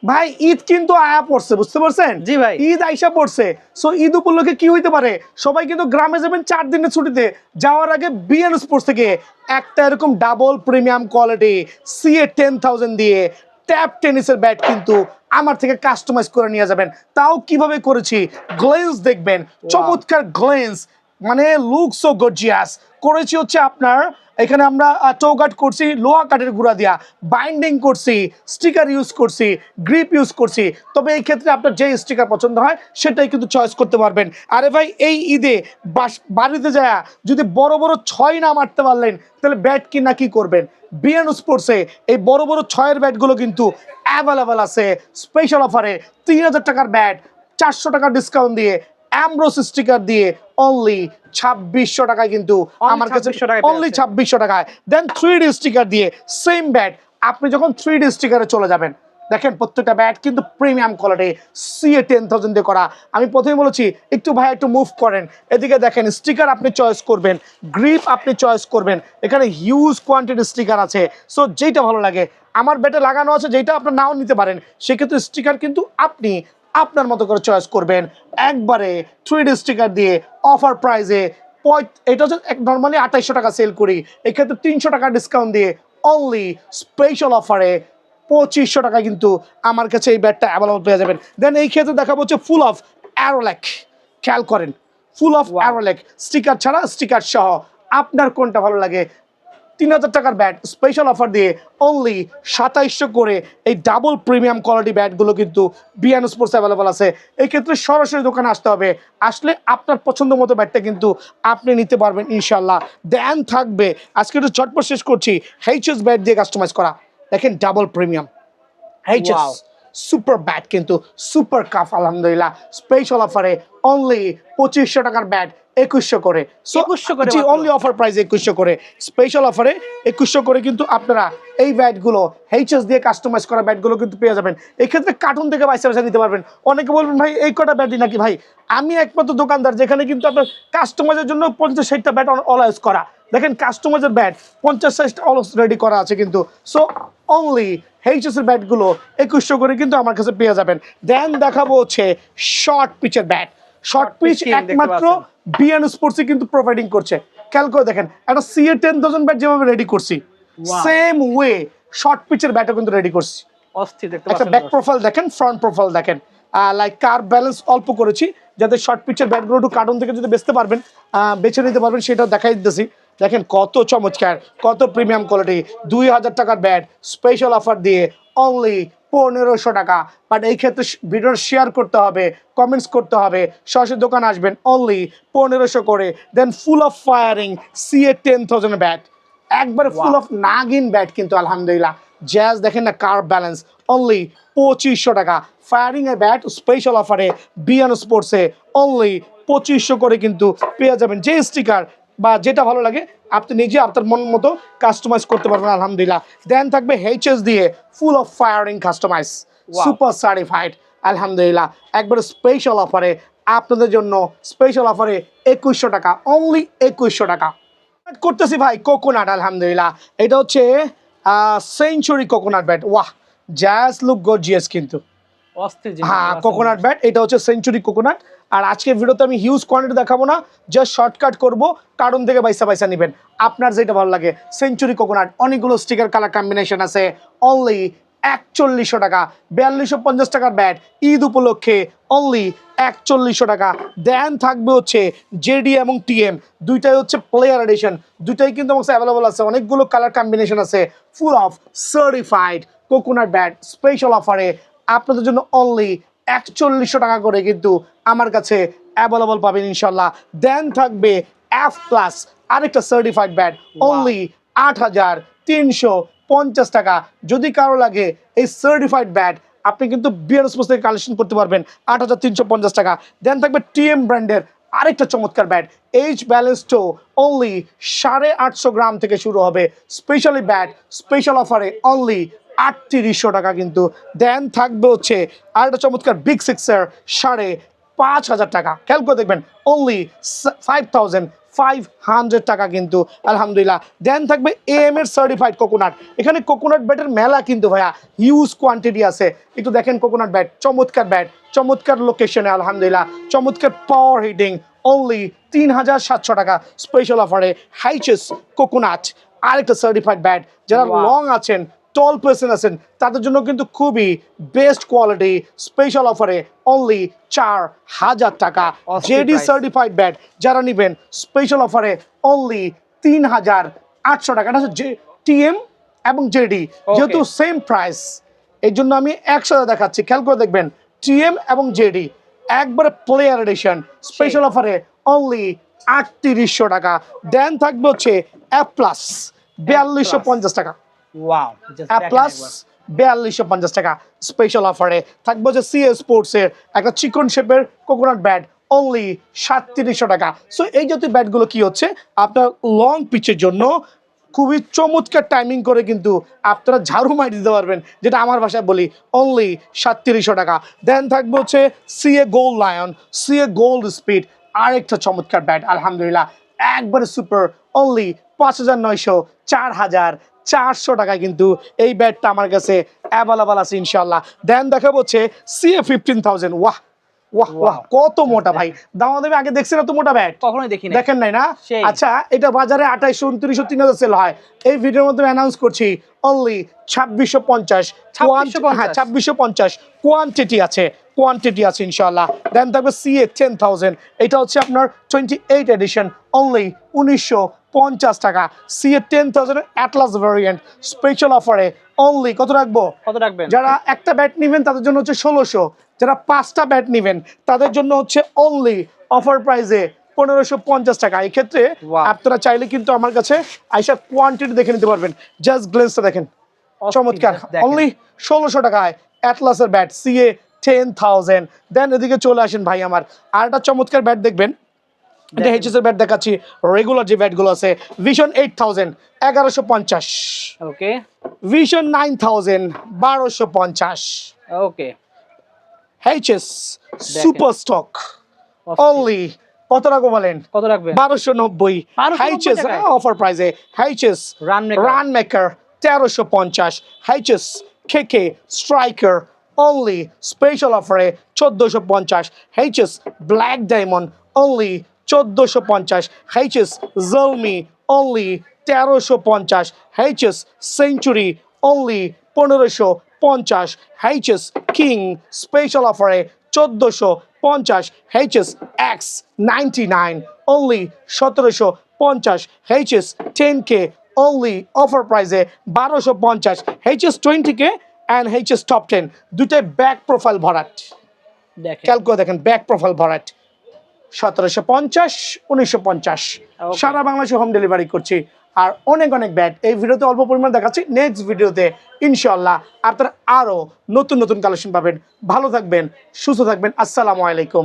ভাই ঈদ কিন্তু আয়া পড়ছে, বুঝতে পারছেন? জি ভাই। ঈদ আইসা পড়ছে। সো ঈদ উপলক্ষে কি হইতে পারে, সবাই কিন্তু গ্রামে যাবেন 4 দিনের ছুটিতে, যাওয়ার আগে বিএন স্পোর্টস থেকে একটা এরকম ডাবল প্রিমিয়াম কোয়ালিটি সিএ 10,000 দিয়ে ট্যাপ টেনিসের ব্যাট কিন্তু আমার থেকে কাস্টমাইজ করে নিয়ে যাবেন। তাও কিভাবে করেছি, গ্লেন্স দেখবেন, চমৎকার গ্লেন্স, মানে লুক সো গর্জিয়াস করেছি। হচ্ছে আপনার এখানে আমরা চৌকাট করছি লোহা কাঠের গুঁড়া দিয়া, বাইন্ডিং করছি, স্টিকার ইউজ করছি, গ্রিপ ইউজ করছি। তবে এই ক্ষেত্রে আপনার যে স্টিকার পছন্দ হয় সেটাই কিন্তু চয়েস করতে পারবেন। আরে ভাই, এই ঈদে বাড়িতে যায় যদি বড় বড় 6 না মারতে পারলেন, তাহলে ব্যাট কিনা কি করবেন? বিএন স্পোর্টসে এই বড় বড় 6-এর ব্যাটগুলো কিন্তু অ্যাভেলেবেল আছে স্পেশাল অফারে। 3000 টাকার ব্যাট 400 টাকা ডিসকাউন্ট দিয়ে, অ্যামব্রোস স্টিকার দিয়ে অনলি 2600 টাকায় কিন্তু আমার কাছে, অনলি 2600 টাকায়। দেন 3D স্টিকার দিয়ে সেম ব্যাট আপনি যখন 3D স্টিকারে চলে যাবেন, দেখেন প্রত্যেকটা ব্যাট কিন্তু প্রিমিয়াম কোয়ালিটি সিএ 10,000 দিয়ে করা। আমি প্রথমে বলেছি একটু ভাই একটু মুভ করেন, এদিকে দেখেন স্টিকার আপনি চয়েস করবেন, গ্রিপ আপনি চয়েস করবেন, এখানে হিউজ কোয়ান্টিটি স্টিকার আছে। সো যেটা ভালো লাগে, আমার ব্যাটে লাগানো আছে যেটা আপনার নাও নিতে পারেন, সেক্ষেত্রে স্টিকার কিন্তু আপনি আপনার মতো করে চয়েস করবেন। একবারে 3D স্টিকার দিয়ে অফার প্রাইজে, এটা হচ্ছে নর্মালি 2800 টাকা সেল করি, এক্ষেত্রে 300 টাকা ডিসকাউন্ট দিয়ে অনলি স্পেশাল অফারে 2500 টাকা কিন্তু আমার কাছে এই ব্যাটটা অ্যাভেলেবল পেয়ে যাবেন। দেন এই ক্ষেত্রে দেখাবো হচ্ছে ফুল অফ অ্যারোলেক, খেয়াল করেন ফুল অফ অ্যারোলেক, স্টিকার ছাড়া স্টিকার সহ, আপনার কোনটা ভালো লাগে? 3000 টাকার ব্যাট স্পেশাল অফার দিয়ে অনলি 2700 করে এই ডাবল প্রিমিয়াম কোয়ালিটি ব্যাটগুলো কিন্তু বিএন স্পোর্টস অ্যাভেলেবল আছে। এই ক্ষেত্রে সরাসরি দোকানে আসতে হবে, আসলে আপনার পছন্দ মতো ব্যাটটা কিন্তু আপনি নিতে পারবেন ইনশাল্লাহ। দেন থাকবে, আজকে একটু চটপট শেষ করছি, এইচএস ব্যাট দিয়ে কাস্টমাইজ করা, দেখেন double premium HS super bat কিন্তু সুপার কাফ আলহামদুলিল্লাহ স্পেশাল অফারে অনলি 2500 টাকার ব্যাট 2100 করে, 2100 করে, অনলি অফার প্রাইস 2100 করে, স্পেশাল অফারে 2100 করে কিন্তু আপনারা এই ব্যাটগুলো এইচএস দিয়ে কাস্টমাইজ করা ব্যাটগুলো কিন্তু পেয়ে যাবেন। এই ক্ষেত্রে কার্টুন থেকে বাইসা বাইসা নিতে পারবেন। অনেকে বলবেন ভাই এই কটা ব্যাটই নাকি? ভাই আমি একমাত্র দোকানদার যেখানে কিন্তু আপনার কাস্টমাইজের জন্য 50-60টা ব্যাট অলওয়েজ করা। দেখেন কাস্টমাইজের ব্যাট 50-60টা অলওয়েজ রেডি করা আছে কিন্তু। সো অনলি এইচএস এর ব্যাটগুলো 2100 করে কিন্তু আমার কাছে পেয়ে যাবেন। দেন দেখাবো হচ্ছে শর্ট পিচের ব্যাট, শর্ট পিচ একমাত্র বিএন স্পোর্টসই কিন্তু প্রোভাইডিং করছে। খেয়াল করে দেখেন, একটা সিএ 10,000 ব্যাট যেভাবে রেডি করছি, সেম ওয়ে শর্ট পিচের ব্যাটও কিন্তু রেডি করছি। একটা ব্যাক প্রোফাইল দেখেন, ফ্রন্ট প্রোফাইল দেখেন, লাইক কার ব্যালেন্স অল্প করেছি যাতে শর্ট পিচের ব্যাটগুলো একটু কার্টুন থেকে যদি বেচতে পারবেন, বেছে নিতে পারবেন, সেটাও দেখাই দিতেছি। দেখেন কত চমৎকার, কত প্রিমিয়াম কোয়ালিটি, 2000 টাকার ব্যাট স্পেশাল অফার দিয়ে অনলি 1500 টাকা। বাট এই ক্ষেত্রে ভিডিও শেয়ার করতে হবে, কমেন্টস করতে হবে, সরাসরি দোকান আসবেন, অনলি 1500 করে। Then full of firing CA 10,000 bat, একবারে ফুল অফ নাগিন ব্যাট কিন্তু আলহামদুলিল্লাহ। জ্যাজ দেখেন না, কার ব্যালেন্স অনলি 2500 টাকা। ফায়ারিং এর ব্যাট স্পেশাল অফারে বিএন স্পোর্টসে অনলি 2500 করে কিন্তু পেয়ে যাবেন। যে স্টিকার বা যেটা ভালো লাগে আপনি নিজে আপনার মন মতো কাস্টমাইজ করতে পারবেন আলহামদুলিল্লাহ। দেন থাকবে এইচএস দিয়ে full of firing customise super certified আলহামদুলিল্লাহ, একবারে স্পেশাল অফারে আপনাদের জন্য, স্পেশাল অফারে 2100 টাকা, অনলি 2100 টাকা করতেছি ভাই। কোকোনাট আলহামদুলিল্লাহ, এটা হচ্ছে সেঞ্চুরি কোকোনাট ব্যাট, ওয়াহ জাস্ট লুক গর্জিয়াস কিন্তু। হ্যাঁ কোকোনাট ব্যাট, এটা হচ্ছে সেঞ্চুরি কোকোনাট। আর আজকের ভিডিওতে আমি হিউজ কোয়ান্টিটি দেখাবো না, জাস্ট শর্টকাট করবো, কার্টুন থেকে বাইসা বাইসা নেবেন, আপনার যেটা ভালো লাগে। সেঞ্চুরি কোকোনাট অনেকগুলো স্টিকার কালার কম্বিনেশন আছে, অনলি 4100 টাকা। 4250 টাকার ব্যাট ঈদ উপলক্ষে অনলি 4100 টাকা। দেন থাকবে হচ্ছে জেডি এবং টিএম, দুইটাই হচ্ছে প্লেয়ার এডিশন, দুইটাই কিন্তু আমার কাছে অ্যাভেলেবল আছে, অনেকগুলো কালার কম্বিনেশন আছে। Full of certified coconut bat special অফারে আপনাদের জন্য অনলি 4100 টাকা করে কিন্তু আমার কাছে অ্যাভেলেবল পাবেন ইনশাল্লাহ। দেন থাকবে এফ প্লাস আরেকটা সার্টিফাইড ব্যাট অনলি 8350 টাকা। যদি কারো লাগে এই সার্টিফাইড ব্যাট, আপনি কিন্তু বিএন স্পোর্টস থেকে কালেকশন করতে পারবেন 8350 টাকা। দেন থাকবে টিএম ব্র্যান্ডের আরেকটা চমৎকার ব্যাট এইচ ব্যালেন্স টো অনলি 850 গ্রাম থেকে শুরু হবে, স্পেশালি ব্যাট স্পেশাল অফারে অনলি 3800 টাকা কিন্তু। দেন থাকবে হচ্ছে আরেকটা চমৎকার বিগ সিক্সার 5500 টাকা, খেয়াল করে দেখবেন অনলি 500 টাকা কিন্তু আলহামদুলিল্লাহ। দেন থাকবে AM এর সার্টিফাইড কোকোনাট। এখানে কোকোনাট ব্যাটের মেলা কিন্তু ভাইয়া, হিউজ কোয়ান্টিটি আছে। একটু দেখেন কোকোনাট ব্যাট, চমৎকার ব্যাট, চমৎকার লোকেশনে আলহামদুলিল্লাহ, চমৎকার পাওয়ার হিটিং, অনলি 3700 টাকা স্পেশাল অফারে হাইচেস কোকোনাট। আরেকটা সার্টিফাইড ব্যাট, যারা লং আছেন, টল পার্সন আছেন, তাদের জন্য কিন্তু খুবই বেস্ট কোয়ালিটি স্পেশাল অফারে অনলি 4000 টাকা। জেডি সার্টিফাইড ব্যাট যারা নেবেন স্পেশাল অফারে অনলি 3800 টাকা। এটা হচ্ছে টিএম এবং জেডি, যেহেতু সেম প্রাইস এই জন্য আমি একসাথে দেখাচ্ছি, খেয়াল করে দেখবেন। টিএম এবং জেডি একবারে প্লেয়ার এডিশন স্পেশাল অফারে অনলি 3800 টাকা। দেন থাকবে হচ্ছে এফ প্লাস 4250 টাকা। ওয়াও, এফ প্লাস 4250 টাকা স্পেশাল অফারে থাকবে হচ্ছে সিএ স্পোর্টস এর একটা চিকন শেপের কোকোনাট ব্যাট অনলি 3700 টাকা। সো এই জাতীয় ব্যাটগুলো কি হচ্ছে আপনার লং পিচের জন্য খুবই চমৎকার টাইমিং করে কিন্তু আপনারা ঝাড়ু মারি দিতে পারবেন, যেটা আমার ভাষায় বলি অনলি 3700 টাকা। দেন থাকবে হচ্ছে CA gold lion, CA gold speed, আরেকটা চমৎকার ব্যাট আলহামদুলিল্লাহ, একবারে সুপার অনলি 5900 4400 টাকায় কিন্তু এই ব্যাটটা আমার কাছে অ্যাভেলেবল আছে ইনশাল্লাহ। দেন দেখাবো হচ্ছে সিএ 15000। ওয়াহ ওয়াহ ওয়াহ, কত মোটা ভাই, দামাদামি আগে দেখছেন এত মোটা ব্যাট? কখনোই দেখি না। দেখেন নাই না? আচ্ছা, এটা বাজারে 2800 2900 3000 সেল হয়, এই ভিডিওর মধ্যে অ্যানাউন্স করছি অনলি 2650। হ্যাঁ 2650 কোয়ান্টিটি আছে, কোয়ান্টিটি আছে ইনশাআল্লাহ। দেন থাকবে সিএ 10000, এটা হচ্ছে আপনার 28 এডিশন অনলি 1950 টাকা। সিএ 10000 অ্যাটলাস ভেরিয়েন্ট স্পেশাল অফারে অনলি কত রাখবো? কত রাখবেন? যারা একটা ব্যাট নেবেন তাদের জন্য হচ্ছে 1600, যারা 5টা ব্যাট নেবেন তাদের জন্য হচ্ছে অনলি অফার প্রাইসে 1550 টাকা। এই ক্ষেত্রে আপনারা চাইলে কিন্তু আমার কাছে আইসা কোয়ান্টিটি দেখে নিতে পারবেন। জাস্ট গ্লেন্সটা দেখেন, চমৎকার, অনলি 1600 টাকায় অ্যাটলাসের ব্যাট সিএ 10000। দেন এদিকে চলে আসেন ভাই আমার, আর একটা চমৎকার ব্যাট দেখবেন, এটা এইচএস এর ব্যাট দেখাচ্ছি, রেগুলার যে ব্যাটগুলো আছে। Vision 8000 1150, okay. Vision 9000 1250, okay. HS super stock only কত রাখবো বলেন? কত রাখবেন? 1290 এইচএস অফার প্রাইসে। HS run maker 1350, HS KK striker only special অফারে 1450, HS black diamond only 1450, HS Zalmi only 1350, HS century only 1550, HS king special অফারে 1450, HS X 99 only 1750, HS 10K only offer প্রাইসে 1250, HS 20K and HS top 10 দুটাই back profile ভরাট। খেয়াল করে দেখেন, back profile ভরাট 1750 1950, সারা বাংলাদেশে হোম ডেলিভারি করছি। আর অনেক অনেক ব্যাট এই ভিডিওতে অল্প পরিমাণ দেখাচ্ছি, নেক্সট ভিডিওতে ইনশাল্লাহ আপনারা আরও নতুন নতুন কালেকশন পাবেন। ভালো থাকবেন, সুস্থ থাকবেন, আসসালামু আলাইকুম।